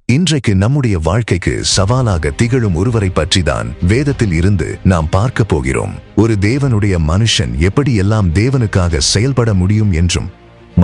இன்றைக்கு நம்முடைய வாழ்க்கைக்கு சவாலாக திகழும் ஒருவரை பற்றிதான் வேதத்தில் இருந்து நாம் பார்க்க போகிறோம். ஒரு தேவனுடைய மனுஷன் எப்படியெல்லாம் தேவனுக்காக செயல்பட முடியும் என்றும்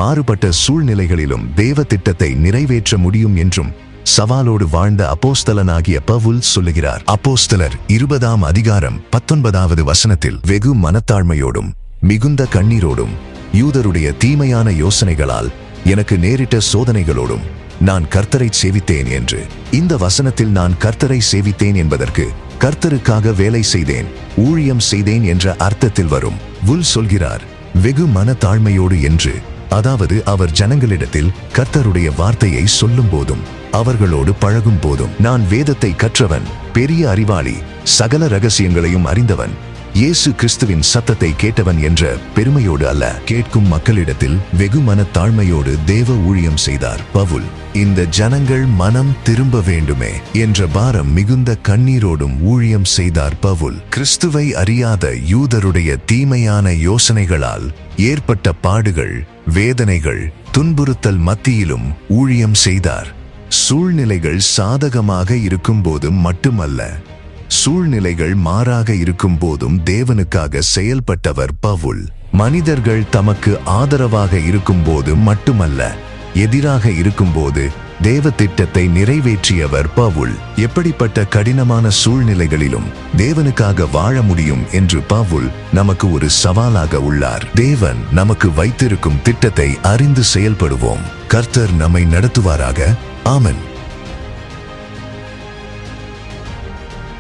மாறுபட்ட சூழ்நிலைகளிலும் தேவ திட்டத்தை நிறைவேற்ற முடியும் என்றும் சவாலோடு வாழ்ந்த அப்போஸ்தலனாகிய பவுல் சொல்லுகிறார். அப்போஸ்தலர் 20ஆம் அதிகாரம் 19வது வசனத்தில், வெகு மனத்தாழ்மையோடும் மிகுந்த கண்ணீரோடும் யூதருடைய தீமையான யோசனைகளால் எனக்கு நேரிட்ட சோதனைகளோடும் நான் கர்த்தரை சேவித்தேன் என்று. இந்த வசனத்தில் நான் கர்த்தரை சேவித்தேன் என்பதற்கு கர்த்தருக்காக வேலை செய்தேன், ஊழியம் செய்தேன் என்ற அர்த்தத்தில் வரும். வுல் சொல்கிறார் வெகு மனத்தாழ்மையோடு என்று. அதாவது அவர் ஜனங்களிடத்தில் கர்த்தருடைய வார்த்தையை சொல்லும் போதும் அவர்களோடு பழகும் போதும், நான் வேதத்தை கற்றவன், பெரிய அறிவாளி, சகல ரகசியங்களையும் அறிந்தவன், இயேசு கிறிஸ்துவின் சத்தத்தை கேட்டவன் என்ற பெருமையோடு அல்ல, கேட்கும் மக்களிடத்தில் வெகு மனத்தாழ்மையோடு தேவ ஊழியம் செய்தார் பவுல். இந்த ஜனங்கள் மனம் திரும்ப வேண்டுமே என்ற பாரம் மிகுந்த கண்ணீரோடும் ஊழியம் செய்தார் பவுல். கிறிஸ்துவை அறியாத யூதருடைய தீமையான யோசனைகளால் ஏற்பட்ட பாடுகள், வேதனைகள், துன்புறுத்தல் மத்தியிலும் ஊழியம் செய்தார். சூழ்நிலைகள் சாதகமாக இருக்கும் போதும் மட்டுமல்ல, சூழ்நிலைகள் மாறாக இருக்கும் போதும் தேவனுக்காக செயல்பட்டவர் பவுல். மனிதர்கள் தமக்கு ஆதரவாக இருக்கும் போது மட்டுமல்ல, எதிராக இருக்கும்போது தேவ திட்டத்தை நிறைவேற்றியவர் பவுல். எப்படிப்பட்ட கடினமான சூழ்நிலைகளிலும் தேவனுக்காக வாழ முடியும் என்று பவுல் நமக்கு ஒரு சவாலாக உள்ளார். தேவன் நமக்கு வைத்திருக்கும் திட்டத்தை அறிந்து செயல்படுவோம். கர்த்தர் நம்மை நடத்துவாராக. ஆமென்.